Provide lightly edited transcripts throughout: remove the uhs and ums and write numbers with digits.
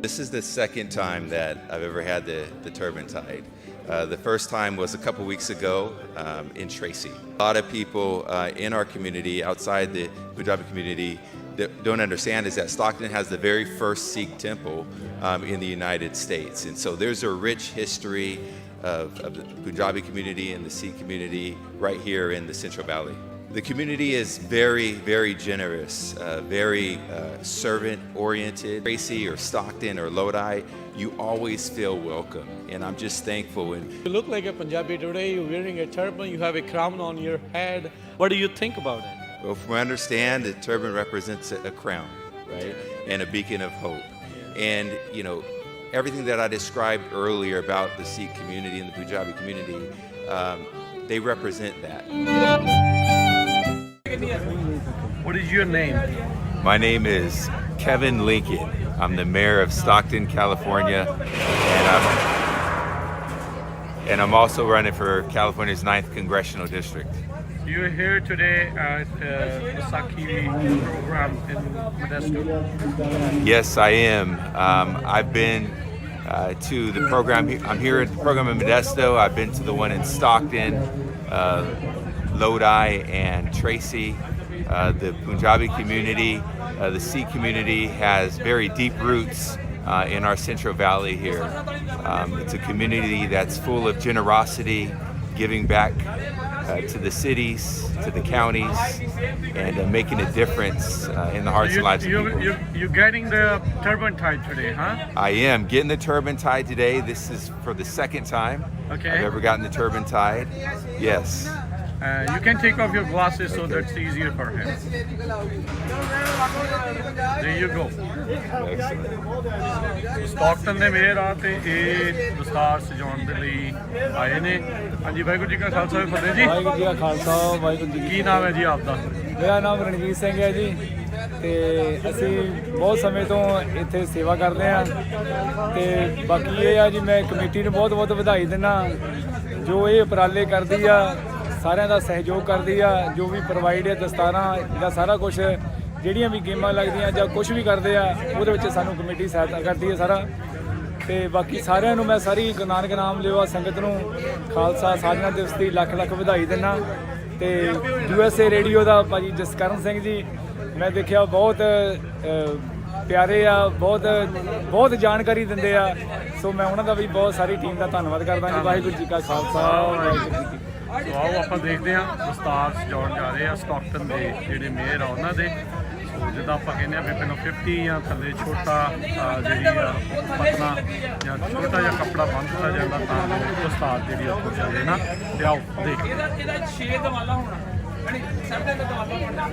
This is the second time that I've ever had the Turbantide. The first time was a couple weeks ago in Tracy. A lot of people in our community, outside the Punjabi community, that don't understand is that Stockton has the very first Sikh temple in the United States. And so there's a rich history of the Punjabi community and the Sikh community right here in the Central Valley. The community is very, very generous, very servant-oriented. Tracy or Stockton or Lodi, you always feel welcome, and I'm just thankful. And you look like a Punjabi today. You're wearing a turban. You have a crown on your head. What do you think about it? Well, from what I understand, the turban represents a crown, right, and a beacon of hope. And you know, everything that I described earlier about the Sikh community and the Punjabi community, they represent that. What is your name? My name is Kevin Lincoln. I'm the mayor of Stockton, California, and I'm also running for California's 9th Congressional District. You're here today at the Vaisakhi program in Modesto. Yes, I am. I've been to the program. I'm here at the program in Modesto. I've been to the one in Stockton, Lodi, and Tracy. The Punjabi community, the Sikh community has very deep roots in our Central Valley here. It's a community that's full of generosity, giving back to the cities, to the counties, and making a difference in the hearts and lives of people. You're getting the Turbantide today, huh? I am getting the Turbantide today. This is for the second time Okay. I've ever gotten the Turbantide. Yes. You can take off your glasses so that's easier for him. There you go. Stockton ਦੇ mayor ਆ ਤੇ ਇਹ ਦਸਤਾਰ ਸਜਾਉਣ ਦੇ ਲਈ ਆਏ ਨੇ। ਹਾਂਜੀ ਵਾਹਿਗੁਰੂ ਜੀ ਕਾ ਖਾਲਸਾ ਫਤਿਹ ਜੀ। ਵਾਹਿਗੁਰੂ ਜੀ ਕਾ ਖਾਲਸਾ ਵਾਹਿਗੁਰੂ ਜੀ ਕੀ ਨਾਮ ਹੈ ਜੀ ਆਪਦਾ? ਮੇਰਾ ਨਾਮ ਰਣਜੀਤ ਸਿੰਘ ਹੈ ਜੀ ਤੇ ਅਸੀਂ ਬਹੁਤ ਸਮੇਂ ਤੋਂ ਇੱਥੇ ਸੇਵਾ ਕਰਦੇ ਹਾਂ ਤੇ ਬਾਕੀ ਇਹ ਆ ਜੀ ਮੈਂ ਕਮੇਟੀ ਨੂੰ ਬਹੁਤ ਬਹੁਤ ਵਧਾਈ ਦਿੰਦਾ ਜੋ ਇਹ ਉਪਰਾਲੇ ਕਰਦੀ ਆ ਸਾਰਿਆਂ ਦਾ ਸਹਿਯੋਗ ਕਰਦੀ ਆ ਜੋ ਵੀ ਪ੍ਰੋਵਾਈਡ ਹੈ ਦਸਤਾਰਾਂ ਦਾ ਸਾਰਾ ਕੁਝ ਜਿਹੜੀਆਂ ਵੀ ਗੇਮਾਂ ਲੱਗਦੀਆਂ ਜਾਂ ਕੁਝ ਵੀ ਕਰਦੇ ਆ ਉਹਦੇ ਵਿੱਚ ਸਾਨੂੰ ਕਮੇਟੀ ਸਹਾਇਤਾ ਕਰਦੀ ਹੈ ਸਾਰਾ ਤੇ ਬਾਕੀ ਸਾਰਿਆਂ ਨੂੰ ਮੈਂ ਸਾਰੀ ਗੁਰੂ ਨਾਨਕ ਨਾਮ ਲਿਓ ਸੰਗਤ ਨੂੰ ਖਾਲਸਾ ਸਾਜਨਾ ਦਿਵਸ ਦੀ ਲੱਖ ਲੱਖ ਵਧਾਈ ਦਿੰਦਾ ਤੇ USA ਰੇਡੀਓ ਦਾ ਭਾਜੀ ਜਸਕਰਨ ਸਿੰਘ ਜੀ ਮੈਂ ਦੇਖਿਆ ਬਹੁਤ ਪਿਆਰੇ ਆ ਬਹੁਤ ਜਾਣਕਾਰੀ ਦਿੰਦੇ ਆ ਸੋ ਮੈਂ ਉਹਨਾਂ ਦਾ ਵੀ ਬਹੁਤ ਸਾਰੀ ਟੀਮ ਦਾ ਧੰਨਵਾਦ ਕਰਦਾ ਜੀ ਵਾਹਿਗੁਰੂ ਜੀ ਕਾ ਖਾਲਸਾ ਵਾਹਿਗੁਰੂ ਜੀ ਕੀ ਸੋ ਆਓ ਆਪਾਂ ਦੇਖਦੇ ਹਾਂ ਦਸਤਾਰ ਸਜਾਉਣ ਜਾ ਰਹੇ ਆ ਸਟਾਕਟਨ ਦੇ ਜਿਹੜੇ ਮੇਅਰ ਆ ਉਹਨਾਂ ਦੇ ਸੋ ਜਿੱਦਾਂ ਆਪਾਂ ਕਹਿੰਦੇ ਆ ਵੀ ਪਹਿਲਾਂ 50 ਜਾਂ ਥੱਲੇ ਛੋਟਾ ਜਿਹੜੀ ਆ ਪਤਲਾ ਜਾਂ ਛੋਟਾ ਜਿਹਾ ਕੱਪੜਾ ਬੰਨ੍ਹ ਦਿੱਤਾ ਜਾਂਦਾ ਤਾਂ ਦਸਤਾਰ ਜਿਹੜੀ ਆ ਉਹ ਚੱਲੇ ਨਾ ਤੇ ਆਓ ਦੇਖਦੇ ਇਹਦਾ 6 ਦਵਾਲਾ ਹੋਣਾ ਸਾਡੇ ਤੇ ਦਵਾਲਾ ਹੋਣਾ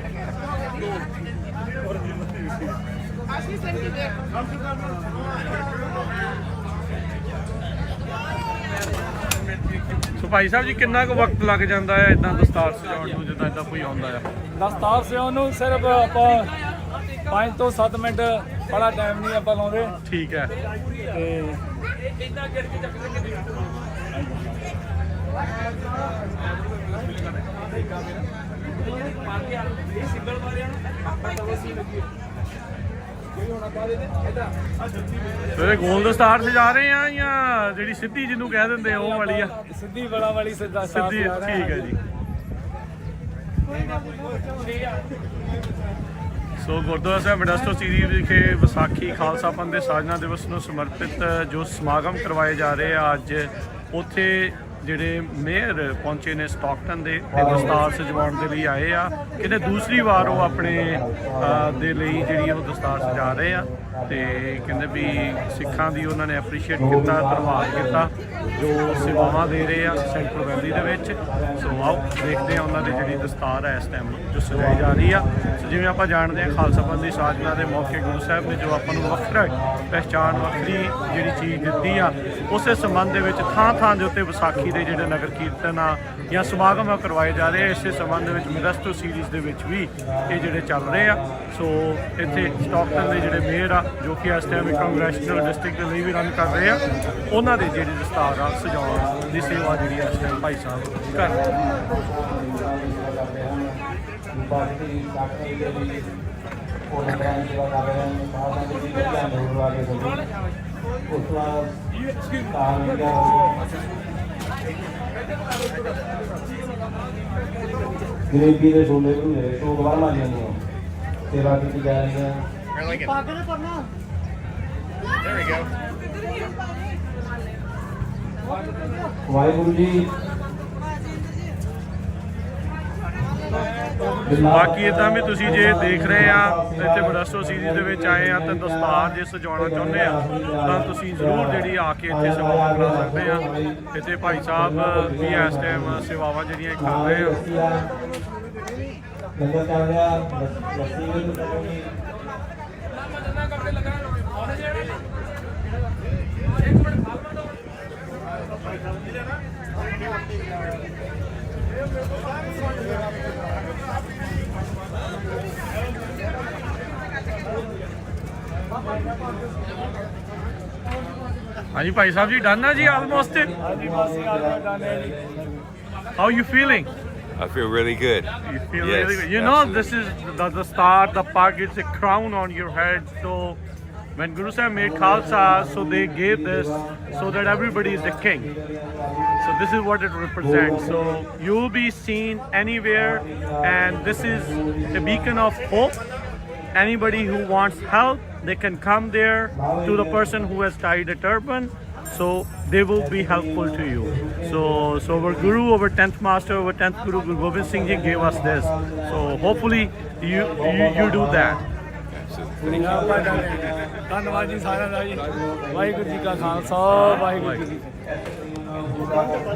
ਸੋ ਭਾਈ ਸਾਹਿਬ ਜੀ ਕਿੰਨਾ ਕੁ ਵਕਤ ਲੱਗ ਜਾਂਦਾ ਹੈ ਇਦਾਂ ਦਸਤਾਰ ਸਜਾਉਣ ਨੂੰ ਜਿੱਦਾਂ ਇਦਾਂ ਕੋਈ ਆਉਂਦਾ ਆ? ਦਸਤਾਰ ਸਜਾਉਣ ਨੂੰ ਸਿਰਫ ਆਪਾਂ 5 ਤੋਂ 7 ਮਿੰਟ ਬੜਾ ਟਾਈਮ ਨਹੀਂ ਆਪਾਂ ਲਾਉਂਦੇ ਠੀਕ ਹੈ ਤੇ ਸਵੇਰੇ ਗੋਲ ਦਸਤਾਰ ਸਜਾ ਰਹੇ ਆ ਜਾਂ ਜਿਹੜੀ ਸਿੱਧੀ ਜਿਹਨੂੰ ਕਹਿ ਦਿੰਦੇ ਉਹ ਵਾਲੀ ਆ? ਸਿੱਧੀ ਬੜਾ ਵਾਲੀ ਸਿੱਧਾ ਸਿੱਧੀ ਠੀਕ ਹੈ ਜੀ। ਸੋ ਗੁਰਦੁਆਰਾ ਸਾਹਿਬ ਮੋਡੈਸਟੋ ਸੀਰੀ ਵਿਖੇ ਵਿਸਾਖੀ ਖਾਲਸਾ ਪੰਥ ਦੇ ਸਾਜਨਾ ਦਿਵਸ ਨੂੰ ਸਮਰਪਿਤ ਜੋ ਸਮਾਗਮ ਕਰਵਾਏ ਜਾ ਰਹੇ ਆ ਅੱਜ ਉੱਥੇ ਜਿਹੜੇ ਮੇਅਰ ਪਹੁੰਚੇ ਨੇ ਸਟਾਕਟਨ ਦੇ ਤੇ ਦਸਤਾਰ ਸਜਵਾਉਣ ਦੇ ਲਈ ਆਏ ਆ ਕਹਿੰਦੇ ਦੂਸਰੀ ਵਾਰ ਉਹ ਆਪਣੇ ਦੇ ਲਈ ਜਿਹੜੀ ਉਹ ਦਸਤਾਰ ਸਜਾ ਰਹੇ ਆ ਤੇ ਕਹਿੰਦੇ ਵੀ ਸਿੱਖਾਂ ਦੀ ਉਹਨਾਂ ਨੇ ਐਪਰੀਸ਼ੀਏਟ ਕੀਤਾ ਧੰਨਵਾਦ ਕੀਤਾ ਜੋ ਸੇਵਾਵਾਂ ਦੇ ਰਹੇ ਆ ਸੈਂਟਰਲ ਵੈਲੀ ਦੇ ਵਿੱਚ ਸੋ ਆਓ ਦੇਖਦੇ ਆ ਉਹਨਾਂ ਦੀ ਜਿਹੜੀ ਦਸਤਾਰ ਹੈ ਇਸ ਟਾਈਮ ਜੋ ਸਜਾਈ ਜਾ ਰਹੀ ਆ ਸੋ ਜਿਵੇਂ ਆਪਾਂ ਜਾਣਦੇ ਹਾਂ ਖਾਲਸਾ ਪੰਥ ਦੀ ਸਾਜਨਾ ਦੇ ਮੌਕੇ ਗੁਰੂ ਸਾਹਿਬ ਨੇ ਜੋ ਆਪਾਂ ਨੂੰ ਵੱਖਰਾ ਪਹਿਚਾਣ ਵੱਖਰੀ ਜਿਹੜੀ ਚੀਜ਼ ਦਿੱਤੀ ਆ ਉਸੇ ਸੰਬੰਧ ਦੇ ਵਿੱਚ ਥਾਂ ਥਾਂ ਦੇ ਉੱਤੇ ਵਿਸਾਖੀ ਦੇ ਜਿਹੜੇ ਨਗਰ ਕੀਰਤਨ ਆ ਜਾਂ ਸਮਾਗਮ ਕਰਵਾਏ ਜਾ ਰਹੇ ਆ ਇਸੇ ਸੰਬੰਧ ਦੇ ਵਿੱਚ ਮੋਡੈਸਟੋ ਸੀਰੀਜ਼ ਦੇ ਵਿੱਚ ਵੀ ਇਹ ਜਿਹੜੇ ਚੱਲ ਰਹੇ ਆ ਸੋ ਇੱਥੇ ਸਟਾਕਟਨ ਦੇ ਜਿਹੜੇ ਮੇਅਰ ਆ ਜੋ ਕਿ ਇਸ ਟਾਈਮ ਕੰਗਰੈਸ਼ਨਲ ਡਿਸਟ੍ਰਿਕਟ ਦੇ ਲਈ ਵੀ ਰਨ ਕਰ ਰਹੇ ਆ ਉਹਨਾਂ ਦੇ ਜਿਹੜੀ ਦਸਤਾਰ ਆ ਸਜਾਉਣ ਦੀ ਸੇਵਾ ਜਿਹੜੀ ਇਸ ਟਾਈਮ ਭਾਈ ਸਾਹਿਬ ਕਰ ਰਹੇ ਆ ਉਹ ਲੰਗਰਾਂ ਦੀ ਸੇਵਾ ਕਰ ਰਹੇ ਹਨ ਸਾਧਾਂ ਦੇ ਵੀ ਵਧੀਆ ਅੰਦਰ ਲਗਾ ਕੇ ਚੱਲੀ ਉਸ ਤੋਂ ਬਾਅਦ ਕਾਰ ਲੱਗਿਆ ਗਰੀਬੀ ਦੇ ਛੋਲੇ ਭਟੂਰੇ ਤੋਂ ਬਾਹਰ ਲਾ ਜਾਂਦੀਆਂ ਸੇਵਾ ਕੀਤੀ ਜਾ ਰਹੀ ਹੈ ਵਾਹਿਗੁਰੂ ਜੀ ਬਾਕੀ ਇਦਾਂ ਵੀ ਤੁਸੀਂ ਜੇ ਦੇਖ ਰਹੇ ਆ ਇੱਥੇ ਬਰਸਟੋ ਸੀਰੀਜ਼ ਦੇ ਵਿੱਚ ਆਏ ਆ ਤੇ ਦਸਤਾਰ ਜੇ ਸਜਾਉਣਾ ਚਾਹੁੰਦੇ ਆ ਤਾਂ ਤੁਸੀਂ ਜ਼ਰੂਰ ਜਿਹੜੀ ਆ ਕੇ ਇੱਥੇ ਸੇਵਾਵਾਂ ਕਰਾ ਸਕਦੇ ਆ। ਇੱਥੇ ਭਾਈ ਸਾਹਿਬ ਵੀ ਇਸ ਟਾਈਮ ਸੇਵਾਵਾਂ ਜਿਹੜੀਆਂ ਕਰ ਰਹੇ ਆ। ਲੰਗਰ ਚੱਲ ਰਿਹਾ ਲੱਸੀ ਵੀ ਚੱਲੂਗੀ ਹਾਂਜੀ ਭਾਈ ਸਾਹਿਬ ਜੀ ਡਨ ਆ ਜੀ almost. How you feeling? I feel really good. You feel Yes, really good. You know, this is the star, the pug, it's a crown on your head. So when Guru Sahib made Khalsa, so they gave this so that everybody is the king. So this is what it represents. So you will be seen anywhere, and this is a beacon of hope. Anybody who wants help, they can come there to the person who has tied a turban. So they will be helpful to you. So our Guru, our 10th Master, our 10th Guru, Guru Gobind Singh Ji gave us this. So hopefully you do that. ਧੰਨਵਾਦ ਜੀ ਸਾਰਿਆਂ ਦਾ ਜੀ। ਵਾਹਿਗੁਰੂ ਜੀ ਕਾ ਖਾਲਸਾ ਵਾਹਿਗੁਰੂ ਜੀ ਕੀ ਫਤਿਹ।